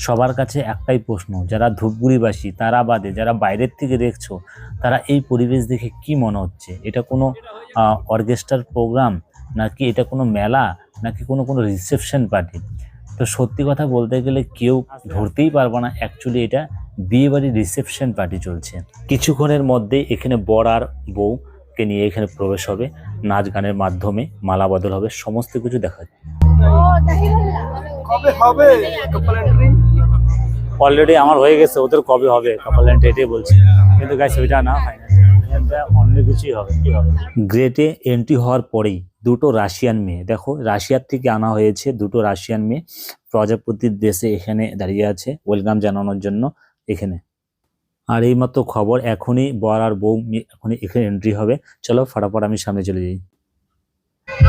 সবার কাছে একটাই প্রশ্ন, যারা ধূপগুড়িবাসী তারা বাদে যারা বাইরের থেকে দেখছো, তারা এই পরিবেশ দেখে কি মনে হচ্ছে? এটা কোনো অর্কেস্ট্রার প্রোগ্রাম, নাকি এটা কোনো মেলা, নাকি কোনো কোনো রিসেপশন পার্টি? তো সত্যি কথা বলতে গেলে কেউ ধরতেই পারবে না অ্যাকচুয়ালি এটা বিয়ে বাড়ির রিসেপশন পার্টি চলছে। কিছুক্ষণের মধ্যে এখানে বর আর বউকে নিয়ে এখানে প্রবেশ হবে, নাচ গানের মাধ্যমে মালা বদল হবে, সমস্ত কিছু দেখা যাচ্ছে। কবে হবে কাপল এন্ট্রি? অলরেডি আমার হয়ে গেছে, ওদের কবে হবে কাপল এন্ট্রি এটাই বলছি, কিন্তু গাইস ওইটা না, ফাইনাল অন্য কিছুই হবে। কি হবে? গ্রেটে এন্ট্রি হওয়ার পরেই দুটো রাশিয়ান মেয়ে, দেখো রাশিয়ার থেকে আনা হয়েছে দুটো রাশিয়ান মেয়ে, প্রজাপতির দেশে এখানে দাঁড়িয়ে আছে ওয়েলকাম জানানোর জন্য এখানে। আর এইমাত্র খবর, এখনই বর আর বউ এখনই এখানে এন্ট্রি হবে। চলো ফটাফট আমি সামনে চলে যাই।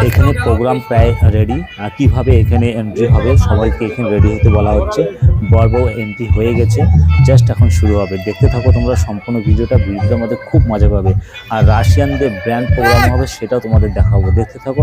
এখানে প্রোগ্রাম প্রায় রেডি। আর কিভাবে এখানে এন্ট্রি হবে, সবাইকে এখানে রেডি হতে বলা হচ্ছে। বর বউ এন্ট্রি হয়ে গেছে, জাস্ট এখন শুরু হবে। দেখতে থাকো তোমরা সম্পূর্ণ ভিডিওটার মধ্যে খুব মজা পাবে। আর রাশিয়ানদের ব্র্যান্ড প্রোগ্রাম হবে সেটাও তোমাদের দেখাবো, দেখতে থাকো।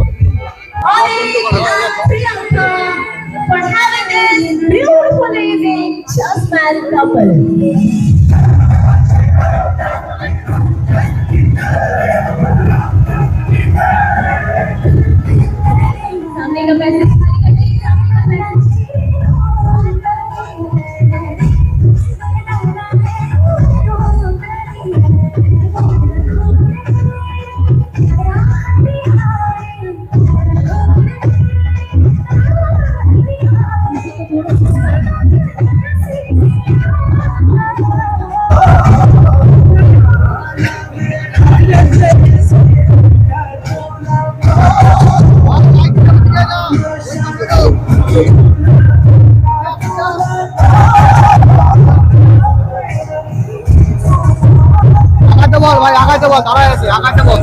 আগাতে বল ভাই, আগাতে বল, দাঁড়ায় আছে, আগাতে বল।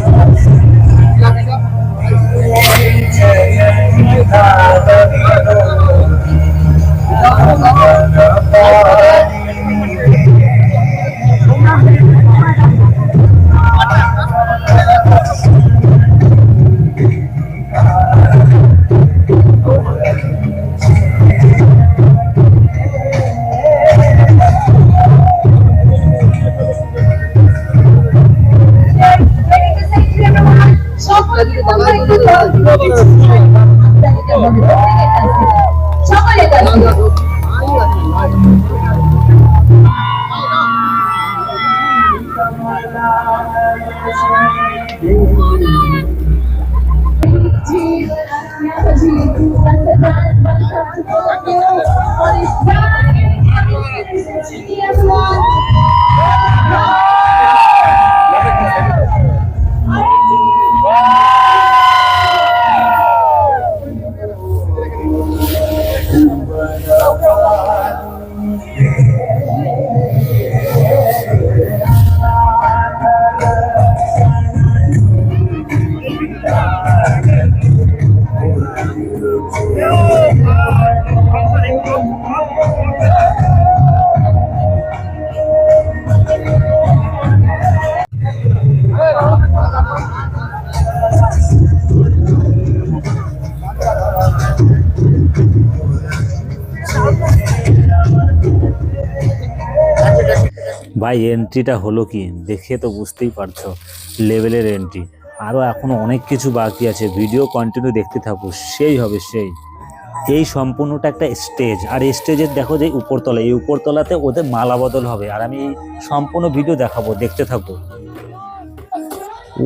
ভাই এন্ট্রিটা হলো কি, দেখে তো বুঝতেই পারছো লেভেলের এন্ট্রি। আরও এখনো অনেক কিছু বাকি আছে, ভিডিও কন্টিনিউ দেখতে থাকো, সেই হবে সেই। এই সম্পূর্ণটা একটা স্টেজ, আর এই স্টেজের দেখো যে উপরতলা, এই উপরতলাতে ওদের মালা বদল হবে, আর আমি এই সম্পূর্ণ ভিডিও দেখাবো, দেখতে থাকো।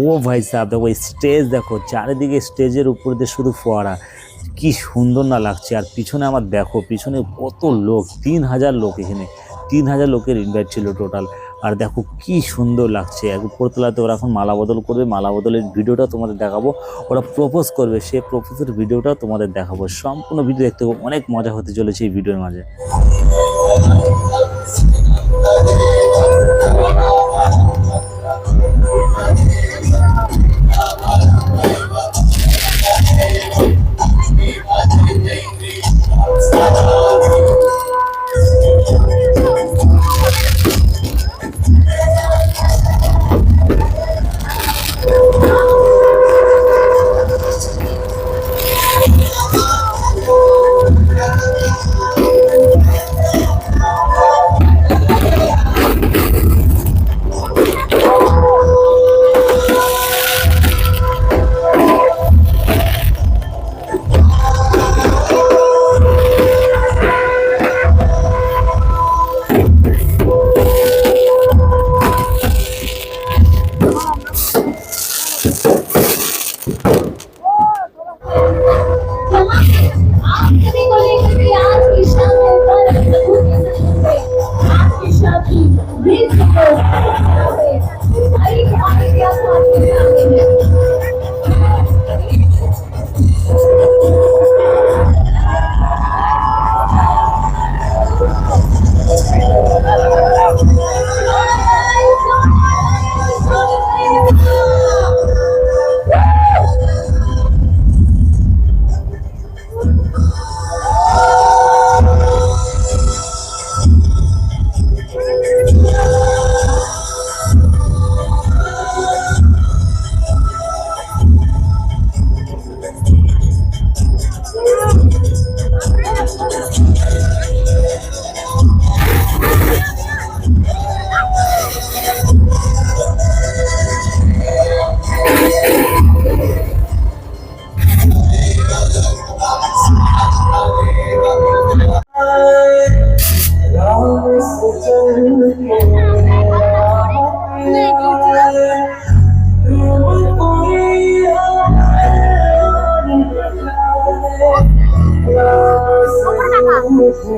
ও ভাই সাহেব দেখো স্টেজ, দেখো চারিদিকে স্টেজের উপর দিয়ে শুধু ফোয়ারা, কি সুন্দর না লাগছে। আর পিছনে আমার দেখো, পিছনে কত লোক, 3000 লোক, এখানে 3000 লোকের ইনভাইট ছিল টোটাল। আর দেখো কি সুন্দর লাগছে। উপরতলাতে ওরা এখন মালা বদল করবে, মালা বদলের ভিডিওটা তোমাদের দেখাবো। ওরা প্রপোজ করবে, সেই প্রপোজের ভিডিওটা তোমাদের দেখাবো। সম্পূর্ণ ভিডিও দেখতে অনেক মজা হতে চলেছে এই ভিডিওর মাঝে।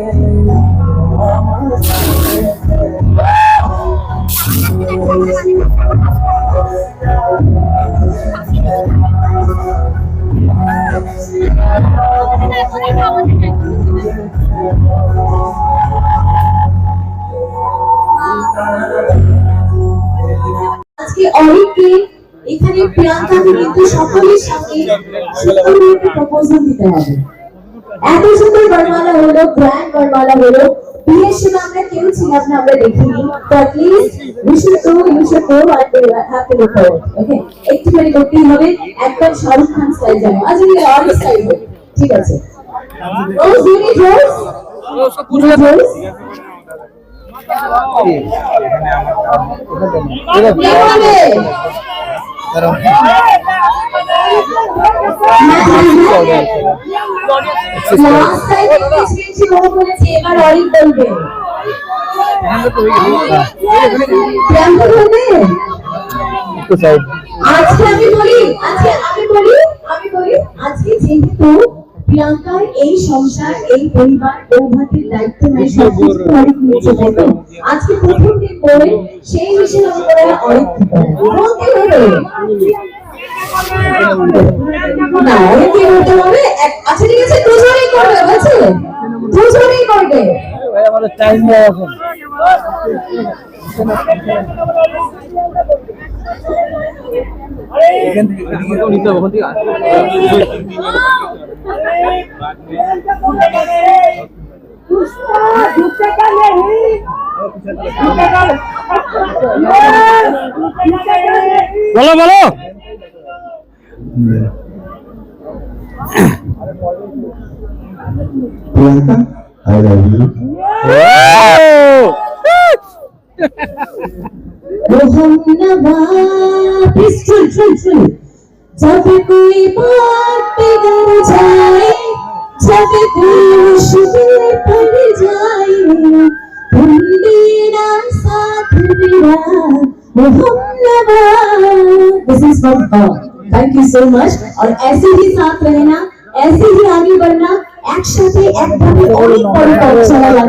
আজকে অনেককে এখানে প্রিয়াঙ্কাকে কিন্তু সকলের সামনে সুন্দর একটা প্রপোজাল দিতে হবে। এত সুন্দর বরমালা হলো, গ্র্যান্ড বরমালা হলো, বিয়ের সময় আমরা কেউ ছিলাম না, আমরা দেখিনি। তো at least we should go and happy look forward. Okay, একটুখানি করতেই হবে, একদম শাহরুখ খান স্টাইল যাবে। আজকে অনেক স্টাইল হবে, ঠিক আছে? রোজ ইউনিট রোজ রোজ আজকে আমি বলি আজকে যেহেতু প্রিয়াঙ্কার এই সংসার, এই পরিবার, বৌভাতের দায়িত্ব নিয়ে সবকিছু অনেক নিচে, তাই তো? আজকে প্রথম দিন করে সেই হিসেবে আমরা অনেক বলতে হবে না, অনেকে বলতে হবে। আচ্ছা ঠিক আছে, দুজনেই করবে, বুঝছে? দুজনেই করবে। আমাদের টাইম নেই এখন। বলো বলো। Priyanka, I love you. जब कोई बात बिगड़ जाए, जब कोई मुश्किल पड़ जाए, तुम मेरा साथ मेरा Mohammad. This is from God. Thank you so much. और ऐसे ही साथ रहना, ऐसे ही आगे बढ़ना, एक साथ एक भावे और एक